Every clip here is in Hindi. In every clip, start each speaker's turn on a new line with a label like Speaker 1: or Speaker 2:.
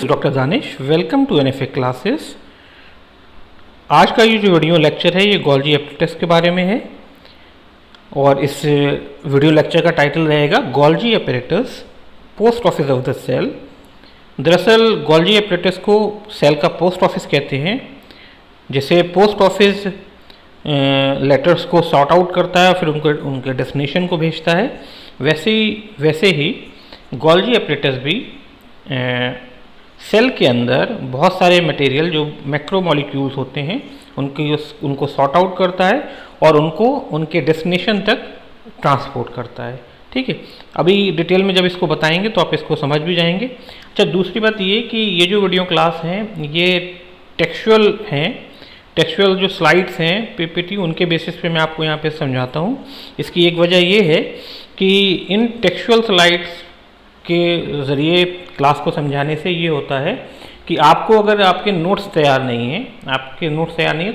Speaker 1: Doctor Danish, welcome to NFA classes. आज का ये जो वीडियो लेक्चर है ये गोल्जी एपरेटस के बारे में है और इस वीडियो लेक्चर का टाइटल रहेगा Golgi apparatus post office of the cell. दरअसल गोल्जी एपरेटस को सेल का पोस्ट ऑफिस कहते हैं। जैसे पोस्ट ऑफिस लेटर्स को सॉर्ट आउट करता है फिर उनके डेस्टिनेशन को भेजता है, वैसे ही गोल्जी एपरेटस भी सेल के अंदर बहुत सारे मटेरियल जो मैक्रोमोलिक्यूल्स होते हैं उनको सॉर्ट आउट करता है और उनको उनके डेस्टिनेशन तक ट्रांसपोर्ट करता है। ठीक है, अभी डिटेल में जब इसको बताएंगे तो आप इसको समझ भी जाएंगे। अच्छा, दूसरी बात ये कि ये जो वीडियो क्लास हैं ये टेक्सचुअल हैं। टेक्सचुअल जो स्लाइड्स हैं पीपीटी उनके बेसिस पे मैं आपको यहाँ पे समझाता हूँ। इसकी एक वजह ये है कि इन टेक्सचुअल स्लाइड्स के ज़रिए क्लास को समझाने से ये होता है कि आपको अगर आपके नोट्स तैयार नहीं हैं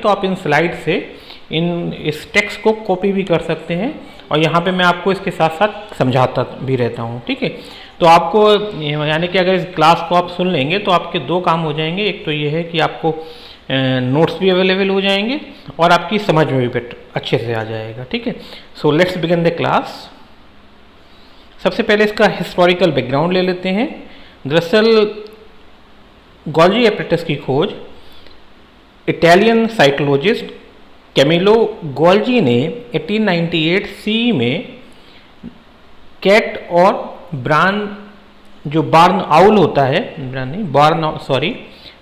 Speaker 1: तो आप इन स्लाइड से इस टेक्स्ट को कॉपी भी कर सकते हैं और यहाँ पे मैं आपको इसके साथ साथ समझाता भी रहता हूँ। ठीक है, तो आपको यानी कि अगर इस क्लास को आप सुन लेंगे तो आपके दो काम हो जाएंगे। एक तो ये है कि आपको नोट्स भी अवेलेबल हो जाएंगे और आपकी समझ में भी अच्छे से आ जाएगा। ठीक है, so let's begin the class. सबसे पहले इसका हिस्टोरिकल बैकग्राउंड ले लेते हैं। दरअसल गोल्जी एपरेटस की खोज इटालियन साइटोलॉजिस्ट कैमिलो गोल्जी ने 1898 सी में कैट और बार्न आउल होता है,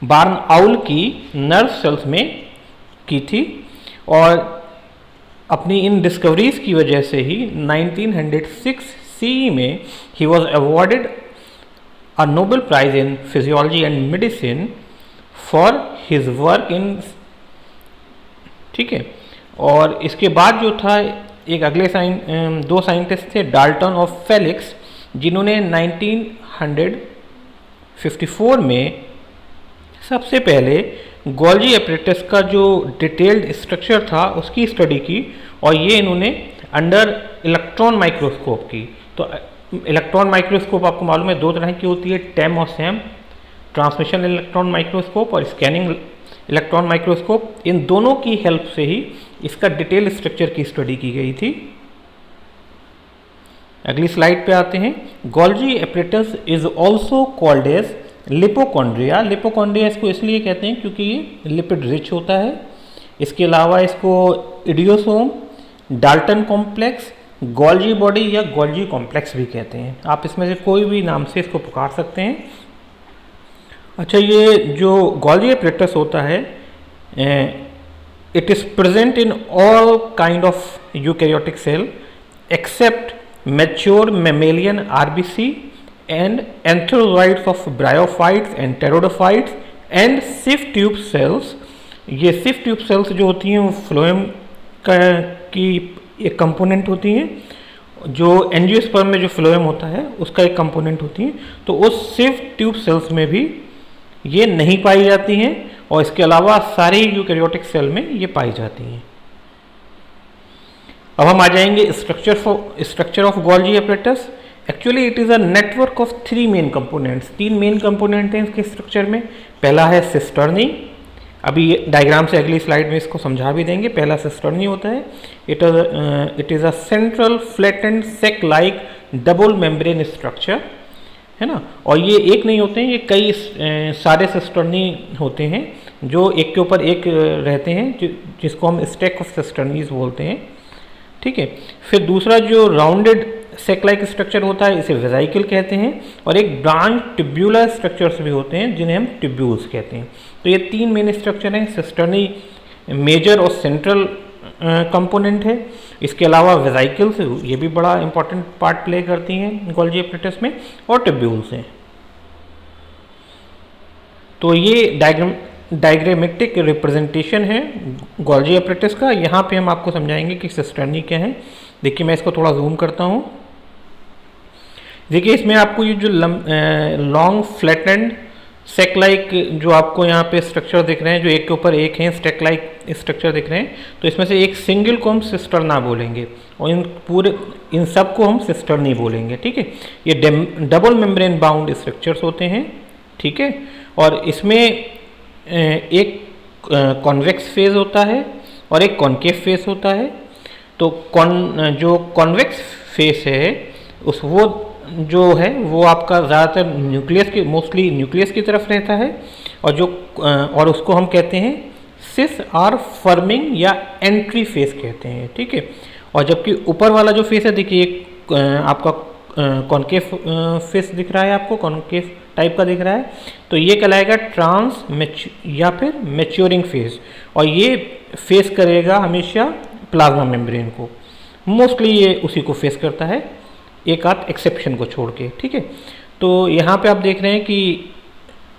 Speaker 1: बार्न आउल की नर्व सेल्स में की थी और अपनी इन डिस्कवरीज की वजह से ही 1906 सी में ही was awarded a Nobel prize in physiology and medicine for his work in. ठीक है, और इसके बाद जो था एक अगले दो साइंटिस्ट थे, डाल्टन और फेलिक्स, जिन्होंने 1954 में सबसे पहले गोल्जी एपरेटस का जो डिटेल्ड स्ट्रक्चर था उसकी स्टडी की और ये इन्होंने अंडर इलेक्ट्रॉन माइक्रोस्कोप की। तो इलेक्ट्रॉन माइक्रोस्कोप आपको मालूम है दो तरह की होती है, टेम और सैम, ट्रांसमिशन इलेक्ट्रॉन माइक्रोस्कोप और स्कैनिंग इलेक्ट्रॉन माइक्रोस्कोप। इन दोनों की हेल्प से ही इसका डिटेल स्ट्रक्चर की स्टडी की गई थी। अगली स्लाइड पे आते हैं। Golgi apparatus is also called as lipochondria. Lipochondria इसको इसलिए कहते हैं क्योंकि ये लिपिड रिच होता है। इसके अलावा इसको इडियोसोम, डाल्टन कॉम्प्लेक्स, गोल्जी बॉडी या गोल्जी कॉम्प्लेक्स भी कहते हैं। आप इसमें से कोई भी नाम से इसको पुकार सकते हैं। अच्छा, ये जो गोल्जी एपरेटस होता है it is present in all kind of eukaryotic cell except mature mammalian RBC and antherozoids of bryophytes and pteridophytes and सिफ्ट ट्यूब सेल्स। ये सिफ्ट ट्यूब सेल्स जो होती हैं वो फ्लोएम की एक कंपोनेंट होती हैं, जो एंजियोस्पर्म में जो फ्लोएम होता है उसका एक कंपोनेंट होती हैं। तो उस सिफ्ट ट्यूब सेल्स में भी ये नहीं पाई जाती हैं और इसके अलावा सारे यूकैरियोटिक सेल में ये पाई जाती हैं। अब हम आ जाएंगे structure of Golgi apparatus. Actually it is a network of three main components. तीन मेन कंपोनेंट हैं इसके स्ट्रक्चर में। पहला है सिस्टर्नी, अभी डायग्राम से अगली स्लाइड में इसको समझा भी देंगे। पहला सिस्टर्नी होता है। It is a central flattened sac like double membrane structure, है ना। और ये एक नहीं होते हैं, ये कई सारे सिस्टर्नी होते हैं जो एक के ऊपर एक रहते हैं, जिसको हम स्टैक ऑफ सिस्टर्नीज बोलते हैं। ठीक है, फिर दूसरा जो राउंडेड सेक लाइक स्ट्रक्चर होता है इसे वेसाइकल कहते हैं और एक ब्रांच ट्यूब्यूलर स्ट्रक्चर्स भी होते हैं जिन्हें हम ट्यूब्यूल्स कहते हैं। तो ये तीन मेन स्ट्रक्चर हैं। सिस्टर्नी मेजर और सेंट्रल कंपोनेंट है। इसके अलावा वेसाइकल्स ये भी बड़ा इंपॉर्टेंट पार्ट प्ले करती हैं गोल्जी एपरेटस में, और ट्यूब्यूल्स हैं। तो ये डायग्रामेटिक रिप्रेजेंटेशन है गोल्जी एपरेटस का। यहाँ पे हम आपको समझाएंगे कि सिस्टर्नी क्या है। देखिए, मैं इसको थोड़ा जूम करता हूँ। देखिए, इसमें आपको ये जो लॉन्ग फ्लैटेंड सेक लाइक जो आपको यहाँ पे स्ट्रक्चर दिख रहे हैं, जो एक के ऊपर एक हैं स्टेक लाइक स्ट्रक्चर दिख रहे हैं, तो इसमें से एक सिंगल को हम सिस्टर्ना बोलेंगे और इन सब को हम सिस्टर्नी बोलेंगे। ठीक है, ये डबल मेम्ब्रेन बाउंड स्ट्रक्चर्स होते हैं। ठीक है। और इसमें एक कॉन्वेक्स फेज होता है और एक कॉनकेव फेज होता है। तो जो कॉन्वेक्स फेस है उस वो जो है वो आपका ज़्यादातर न्यूक्लियस के मोस्टली न्यूक्लियस की तरफ रहता है, और उसको हम कहते हैं सिस आर फर्मिंग या एंट्री फेस कहते हैं, ठीक है। और जबकि ऊपर वाला जो फेस है, देखिए एक आपका कॉनकेव फेस दिख रहा है, आपको कॉनकेव टाइप का दिख रहा है, तो ये कहलाएगा या फिर मैच्योरिंग फेस, और ये फेस करेगा हमेशा प्लाज्मा मेम्ब्रेन को। मोस्टली ये उसी को फेस करता है, एक आध एक्सेप्शन को छोड़ के, ठीक है। तो यहाँ पे आप देख रहे हैं कि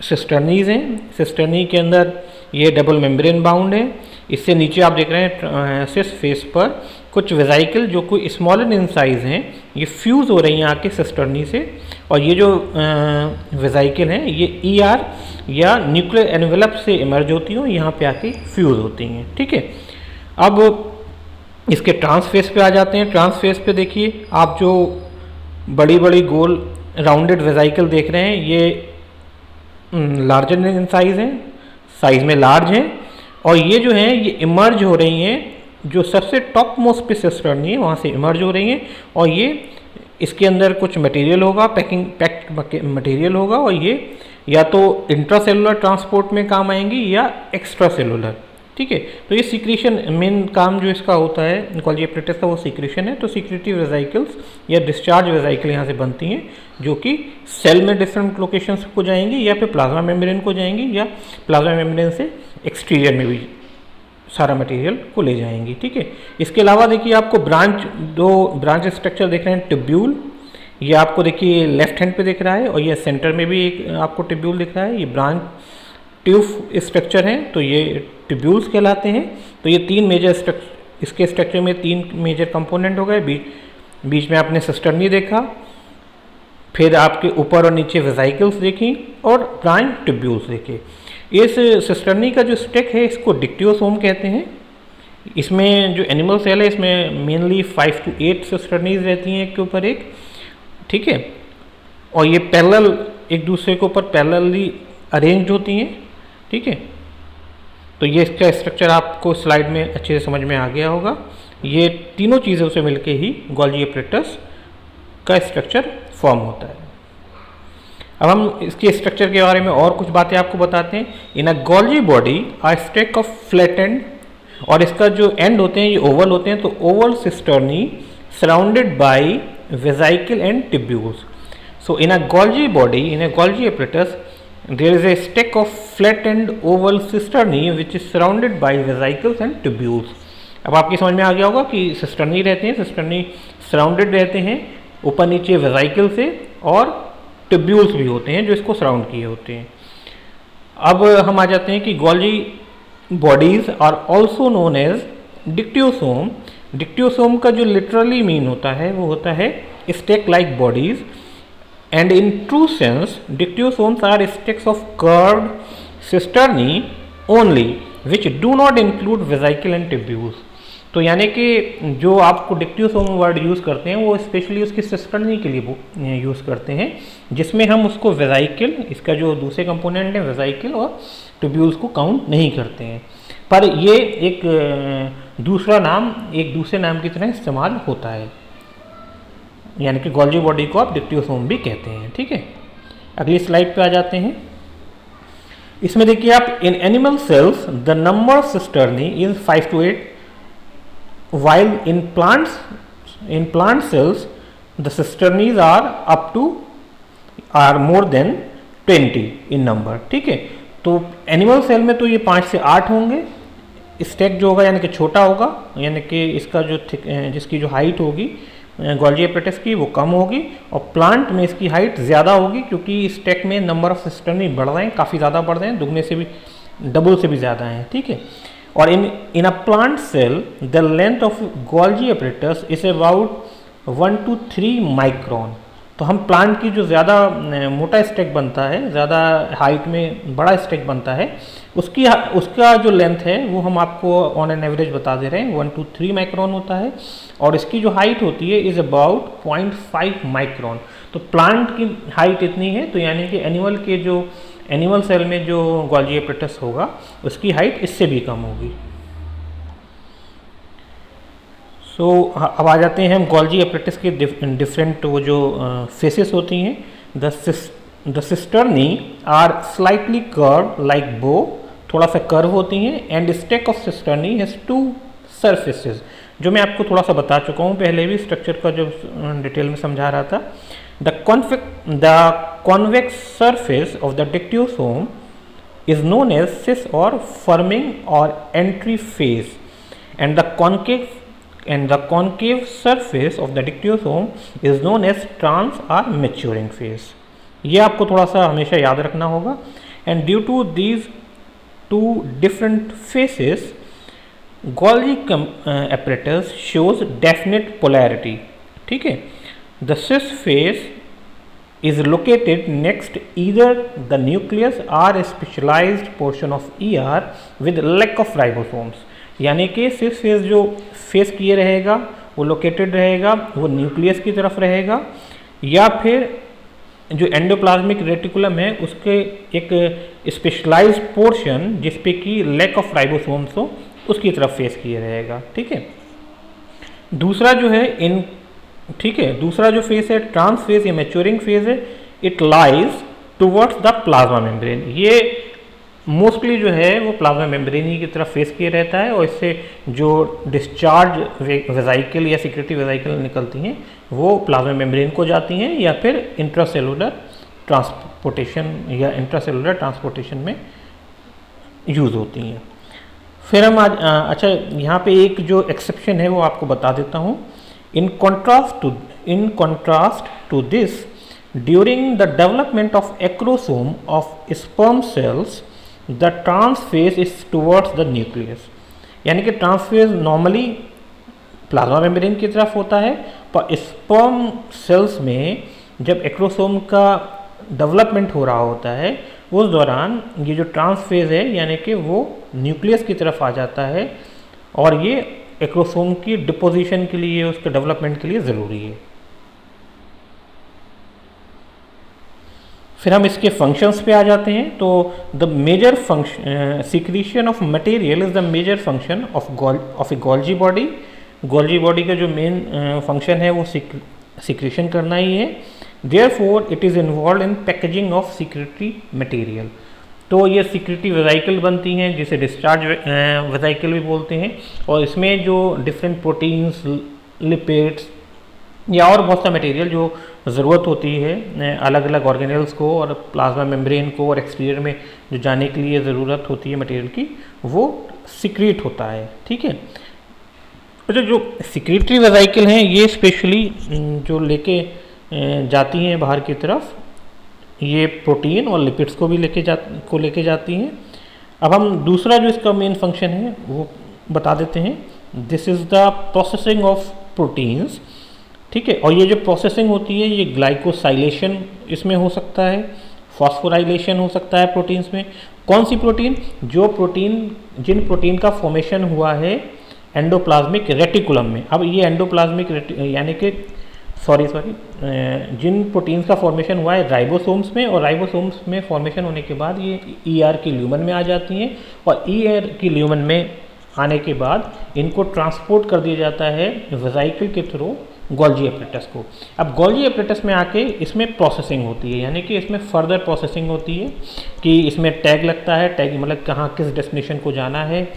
Speaker 1: सिस्टर्नीज हैं, सिस्टर्नी के अंदर ये डबल मेम्ब्रेन बाउंड है। इससे नीचे आप देख रहे हैं सिस फेस पर कुछ वेजाइकल जो कोई स्मॉलर इन साइज हैं, ये फ्यूज़ हो रही हैं आके सिस्टर्नी से, और ये जो वेजाइकल हैं ये ER या न्यूक्लियर एनवेलप से इमर्ज होती हैं, यहाँ पे आके फ्यूज़ होती हैं, ठीक है। अब इसके ट्रांसफेस पे आ जाते हैं। ट्रांसफेस पे देखिए आप जो बड़ी बड़ी गोल राउंडेड वेजाइकल देख रहे हैं, ये लार्जर इन साइज हैं, साइज में लार्ज हैं, और ये जो हैं ये इमर्ज हो रही हैं, जो सबसे टॉप मोस्ट पे सिस्टर्नी है वहाँ से इमर्ज हो रही हैं, और ये इसके अंदर कुछ मटेरियल होगा, पैक्ड मटेरियल होगा, और ये या तो इंट्रासेलुलर ट्रांसपोर्ट में काम आएंगी या एक्स्ट्रा सेलुलर, ठीक है। तो ये सीक्रेशन मेन काम जो इसका होता है गोल्जी एपरेटस का, वो सीक्रेशन है। तो सीक्रेटिव वेजाइकल्स या डिस्चार्ज वेजाइकल यहाँ से बनती हैं, जो कि सेल में डिफरेंट लोकेशंस को जाएंगी, या फिर प्लाज्मा मेम्ब्रेन को जाएंगी, या प्लाज्मा मेम्ब्रेन से एक्सटीरियर में भी सारा मटेरियल को ले जाएंगी, ठीक है। इसके अलावा देखिए आपको दो ब्रांच स्ट्रक्चर देख रहे हैं, ट्यूब्यूल, ये आपको देखिए लेफ्ट हैंड पे दिख रहा है, और ये सेंटर में भी एक आपको ट्यूब्यूल दिख रहा है, ये ब्रांच ट्यूब स्ट्रक्चर हैं, तो ये ट्यूब्यूल्स कहलाते हैं। तो ये तीन मेजर स्ट्रक्चर, इसके स्ट्रक्चर में तीन मेजर कंपोनेंट हो गए। बीच में आपने सिस्टर्नी देखा, फिर आपके ऊपर और नीचे वेजाइकल्स देखी, और ब्रांच ट्यूब्यूल्स देखे। इस सिस्टर्नी का जो स्टेक है इसको डिक्टियोसोम कहते हैं। इसमें जो एनिमल सेल है इसमें मेनली 5 to 8 सिस्टर्नीज रहती हैं एक के ऊपर एक, ठीक है। और ये पैरेलल एक दूसरे के ऊपर पैरेलली अरेंज होती हैं, ठीक है। तो ये इसका स्ट्रक्चर आपको स्लाइड में अच्छे से समझ में आ गया होगा। ये तीनों चीज़ों से मिलके ही गोल्जी एपरेटस का स्ट्रक्चर फॉर्म होता है। अब हम इसके स्ट्रक्चर के बारे में और कुछ बातें आपको बताते हैं। In a Golgi body a stack of flat end, और इसका जो एंड होते हैं ये ओवल होते हैं, तो Oval cisternae surrounded by वेजाइकल and tubules. So in a Golgi body, in a Golgi apparatus, there is a stack of flat and oval cisternae which is surrounded by vesicles and tubules। अब आपकी समझ में आ गया होगा कि सिस्टर्नी रहते हैं, सिस्टर्नी सराउंडेड रहते हैं ऊपर नीचे वेजाइकल से, और ट्यूब्यूल्स भी होते हैं जो इसको सराउंड किए होते हैं। अब हम आ जाते हैं कि Golgi bodies are also known as dictyosome. Dictyosome का जो लिटरली मीन होता है वो होता है stack like bodies, and in true sense dictyosomes are stacks of curved cisternae only which do not include vesicle and tubules। तो यानी कि जो आपको डिक्टियोसोम वर्ड यूज़ करते हैं वो स्पेशली उसकी सिस्टर्नी के लिए यूज़ करते हैं, जिसमें हम उसको वेजाइकल, इसका जो दूसरे कंपोनेंट है वेजाइकल और ट्यूब्यूल्स को काउंट नहीं करते हैं। पर ये एक दूसरा नाम, एक दूसरे नाम की तरह इस्तेमाल होता है, यानी कि गोल्जी बॉडी को आप डिक्टियोसोम भी कहते हैं, ठीक है। अगली स्लाइड पे आ जाते हैं। इसमें देखिए आप, in animal cells the number of cisternae is 5 to 8, while in plant cells the cisternae are more than 20 in number, ठीक है। तो एनिमल सेल में तो ये 5 से 8 होंगे, स्टेक जो होगा यानी कि छोटा होगा, यानी कि इसका जो जिसकी जो हाइट होगी गोल्जी एपरेटस की वो कम होगी, और प्लांट में इसकी हाइट ज़्यादा होगी, क्योंकि स्टेक में नंबर ऑफ सिस्टर्नी बढ़ रहे हैं, काफ़ी ज़्यादा बढ़ रहे हैं, दुगने से भी, डबल से भी ज़्यादा हैं, ठीक है। और in a plant cell the length of Golgi apparatus is about 1 to 3 micron. तो हम प्लांट की जो ज़्यादा मोटा स्टेक बनता है, ज़्यादा हाइट में बड़ा स्टेक बनता है, उसका जो लेंथ है वो हम आपको ऑन एन एवरेज बता दे रहे हैं, 1 to 3 माइक्रोन होता है, और इसकी जो हाइट होती है इज़ अबाउट 0.5 माइक्रोन। तो प्लांट की हाइट इतनी है, तो यानी कि एनिमल सेल में जो गोल्जी एपरेटस होगा उसकी हाइट इससे भी कम होगी। सो अब आ जाते हैं हम गोल्जी एपरेटस के डिफरेंट वो जो फेसेस होती हैं। The cisternae are slightly curve like bow, थोड़ा सा कर्व होती हैं। And stack of cisternae has 2 surfaces, जो मैं आपको थोड़ा सा बता चुका हूँ पहले भी, स्ट्रक्चर का जो डिटेल में समझा रहा था। The convex surface of the dictyosome is known as cis or forming or entry phase, and the concave surface of the dictyosome is known as trans or maturing phase। ये आपको थोड़ा सा हमेशा याद रखना होगा। and due to these 2 different phases, Golgi apparatus shows definite polarity। ठीक है, the cis phase is located next either the nucleus or a specialized portion of ER with lack of ribosomes। यानी कि सिस फेज जो फेस किए रहेगा वो लोकेटेड रहेगा, वो न्यूक्लियस की तरफ रहेगा, या फिर जो एंडोप्लाज्मिक रेटिकुलम है उसके एक स्पेशलाइज्ड पोर्शन जिसपे कि लैक ऑफ राइबोसोम्स हो उसकी तरफ फेस किए रहेगा। ठीक है, दूसरा जो है दूसरा जो फेज है ट्रांस फेज या मैच्योरिंग फेज है, it lies towards the plasma membrane. ये मोस्टली जो है वो प्लाज्मा मेम्ब्रेन ही की तरफ फेस किए रहता है, और इससे जो डिस्चार्ज वेजाइकल या सिक्रेटरी वेजाइकल निकलती हैं वो प्लाज्मा मेम्ब्रेन को जाती हैं या फिर इंट्रासेलुलर ट्रांसपोर्टेशन में यूज़ होती हैं। फिर हम आज अच्छा यहाँ पे एक जो एक्सेप्शन है वो आपको बता देता हूँ। In contrast to this, during the development of acrosome of sperm cells, the trans phase is towards the nucleus। यानी कि trans face normally plasma membrane की तरफ होता है, पर स्पर्म सेल्स में जब एक्रोसोम का डेवलपमेंट हो रहा होता है उस दौरान ये जो ट्रांस फेज है यानी कि वो न्यूक्लियस की तरफ आ जाता है, और ये एक्रोसोम की डिपोजिशन के लिए, उसके डेवलपमेंट के लिए ज़रूरी है। फिर हम इसके फंक्शंस पे आ जाते हैं। तो the major function secretion of material is the major function of a Golgi body. Golgi body का जो मेन फंक्शन है वो सिक्रीशन करना ही है। Therefore it is involve in packaging of secretory material. तो ये सिक्रेटरी वेजाइकल बनती हैं जिसे डिस्चार्ज वेजाइकल भी बोलते हैं, और इसमें जो डिफरेंट प्रोटीन्स, लिपिड्स या और बहुत सा मटेरियल जो ज़रूरत होती है अलग अलग ऑर्गेनेल्स को और प्लाज्मा मेम्ब्रेन को और एक्सटीरियर में जो जाने के लिए ज़रूरत होती है मटेरियल की, वो सिक्रीट होता है। ठीक है, अच्छा जो सिक्रेटरी वेजाइकल हैं ये स्पेशली जो लेके जाती हैं बाहर की तरफ, ये प्रोटीन और लिपिड्स को भी लेके जाती हैं। अब हम दूसरा जो इसका मेन फंक्शन है वो बता देते हैं। This is the processing of proteins. ठीक है, और ये जो प्रोसेसिंग होती है ये ग्लाइकोसाइलेशन इसमें हो सकता है, फॉस्फोराइलेशन हो सकता है प्रोटीन्स में। कौन सी प्रोटीन? जिन प्रोटीन का फॉर्मेशन हुआ है एंडोप्लाज्मिक रेटिकुलम में। अब ये एंडोप्लाज्मिक यानी कि जिन प्रोटीन्स का फॉर्मेशन हुआ है राइबोसोम्स में, और राइबोसोम्स में फॉर्मेशन होने के बाद ये ईआर की ल्यूमन में आ जाती हैं, और ईआर की ल्यूमन में आने के बाद इनको ट्रांसपोर्ट कर दिया जाता है वेजाइकल के थ्रू गोल्जी एपरेटस को। अब गोल्जी एपरेटस में आके इसमें प्रोसेसिंग होती है, यानी कि इसमें फर्दर प्रोसेसिंग होती है कि इसमें टैग लगता है, टैग मतलब कहाँ किस डेस्टिनेशन को जाना है।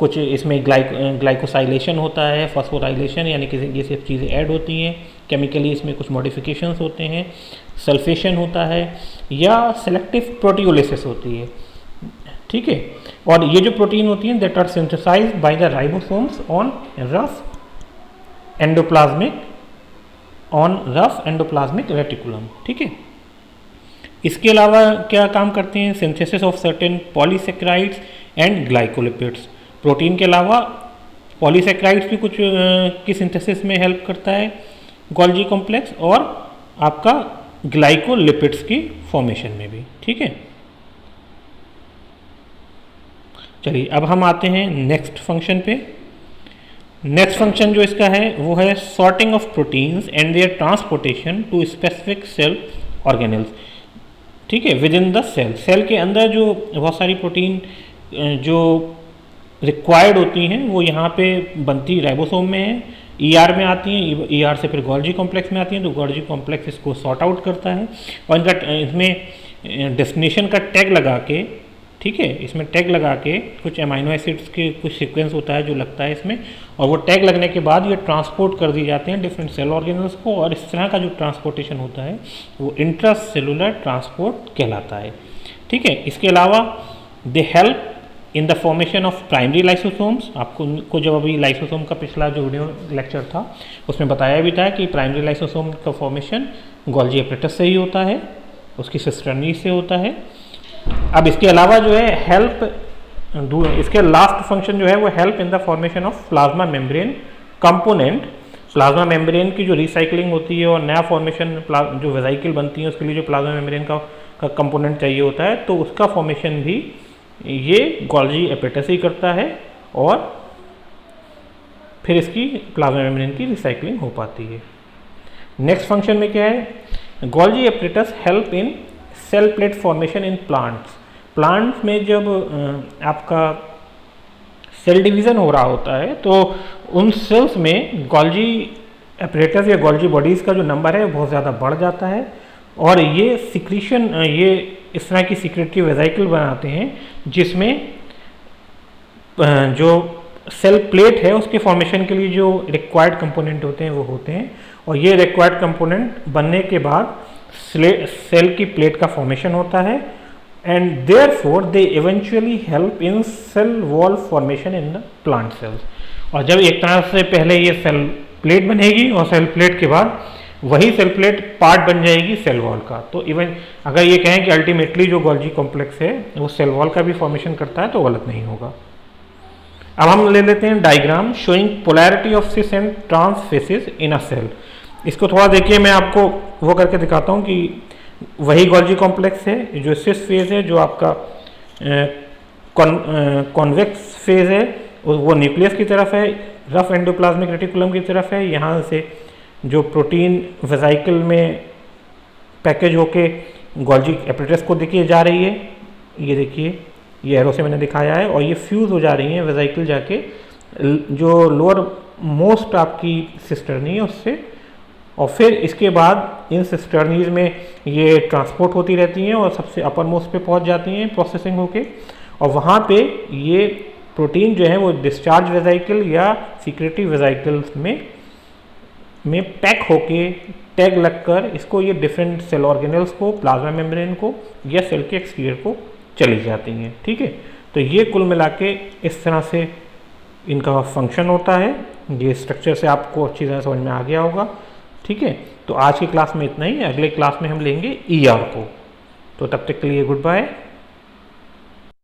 Speaker 1: कुछ इसमें ग्लाइकोसाइलेशन होता है, फॉस्फोराइलेशन यानी कि ये सब चीज़ें ऐड होती हैं केमिकली, इसमें कुछ मॉडिफिकेशंस होते हैं, सल्फेशन होता है या सेलेक्टिव प्रोटियोलिसिस होती है। ठीक है, और ये जो प्रोटीन होती हैं that are synthesised by the ribosomes on rough endoplasmic reticulum. ठीक है, इसके अलावा क्या काम करते हैं? Synthesis of certain polysaccharides and glycolipids. Protein के अलावा पॉलीसेक्राइड्स भी कुछ की सिंथेसिस में हेल्प करता है गोल्जी कॉम्प्लेक्स, और आपका ग्लाइकोलिपिड्स की फॉर्मेशन में भी। ठीक है, चलिए अब हम आते हैं नेक्स्ट फंक्शन पे। नेक्स्ट फंक्शन जो इसका है वो है sorting of proteins and their transportation to specific cell organelles. ठीक है, within the cell, cell के अंदर जो बहुत सारी प्रोटीन जो रिक्वायर्ड होती हैं वो यहाँ पे बनती राइबोसोम में है, ईआर में आती हैं, ईआर से फिर गोल्जी कॉम्प्लेक्स में आती हैं, तो गोल्जी कॉम्प्लेक्स इसको सॉर्ट आउट करता है और इनका इसमें डेस्टिनेशन का टैग लगा के, ठीक है, इसमें टैग लगा के कुछ अमाइनो एसिड्स के कुछ सीक्वेंस होता है जो लगता है इसमें, और वो टैग लगने के बाद ये ट्रांसपोर्ट कर दिए जाते हैं डिफरेंट सेल ऑर्गेनल्स को, और इस तरह का जो ट्रांसपोर्टेशन होता है वो इंट्रासेलुलर ट्रांसपोर्ट कहलाता है। ठीक है, इसके अलावा they help in the formation of primary lysosomes. आपको जब अभी लाइसोसोम का पिछला जो वीडियो लेक्चर था उसमें बताया भी था कि प्राइमरी लाइसोसोम का फॉर्मेशन गोल्जी एपरेटस से ही होता है, उसकी सिस्टर्नीज से होता है। अब इसके अलावा जो है हेल्प, इसके लास्ट फंक्शन जो है वो help in the formation of plasma membrane component. Plasma membrane की जो रिसाइकलिंग होती है और नया फॉर्मेशन जो वेसाइकिल बनती है उसके लिए जो प्लाज्मा मेम्ब्रेन का कंपोनेंट चाहिए होता है, तो उसका फॉर्मेशन भी ये गोल्जी एपरेटस ही करता है और फिर इसकी प्लाज्मा मेम्ब्रेन की रिसाइकलिंग हो पाती है। नेक्स्ट फंक्शन में क्या है, Golgi apparatus help in cell plate formation in plants. Plants में जब आपका सेल डिवीज़न हो रहा होता है तो उन सेल्स में गोल्जी एपरेटस या गोल्जी बॉडीज़ का जो नंबर है बहुत ज़्यादा बढ़ जाता है और ये सिक्रीशन, ये इस तरह की सिक्रेटरी वेसाइकल बनाते हैं जिसमें जो सेल प्लेट है उसके फॉर्मेशन के लिए जो रिक्वायर्ड कंपोनेंट होते हैं वो होते हैं, और ये रिक्वायर्ड कंपोनेंट बनने के बाद सेल की प्लेट का फॉर्मेशन होता है and therefore they eventually help in cell wall formation in the plant cells. और जब एक तरह से पहले ये सेल प्लेट बनेगी और सेल प्लेट के बाद वही सेल प्लेट पार्ट बन जाएगी सेल वॉल का, तो इवन अगर ये कहें कि अल्टीमेटली जो गोल्जी कॉम्प्लेक्स है वो सेल वॉल का भी फॉर्मेशन करता है तो गलत नहीं होगा। अब हम ले लेते हैं diagram showing polarity of cis and trans faces in a cell. इसको थोड़ा देखिए, मैं आपको वो करके दिखाता हूँ कि वही गोल्जी कॉम्प्लेक्स है, जो सिस फेज है जो आपका कॉन्वेक्स फेज है वो न्यूक्लियस की तरफ है, रफ एंडोप्लाज्मिक रेटिकुलम की तरफ है। यहाँ से जो प्रोटीन वेसाइकल में पैकेज होके गोल्जी एपरेटस को देखिए जा रही है, ये देखिए ये एरो से मैंने दिखाया है, और ये फ्यूज़ हो जा रही है वेसाइकल जाके जो लोअर मोस्ट आपकी सिस्टर्नी है उससे, और फिर इसके बाद इन सिस्टर्नीज में ये ट्रांसपोर्ट होती रहती हैं और सबसे अपर मोस्ट पे पहुंच जाती हैं प्रोसेसिंग होके, और वहाँ पे ये प्रोटीन जो है वो डिस्चार्ज वेसाइकल या सिक्रेटरी वेसाइकल्स में पैक होके टैग लगकर इसको ये डिफरेंट सेल ऑर्गेनल्स को, प्लाज्मा मेम्ब्रेन को या सेल के एक्सटीरियर को चली जाती हैं। ठीक है, तो ये कुल मिला के इस तरह से इनका फंक्शन होता है। ये स्ट्रक्चर से आपको अच्छी तरह समझ में आ गया होगा। ठीक है, तो आज की क्लास में इतना ही, अगले क्लास में हम लेंगे ईआर को। तो तब तक के लिए गुड बाय।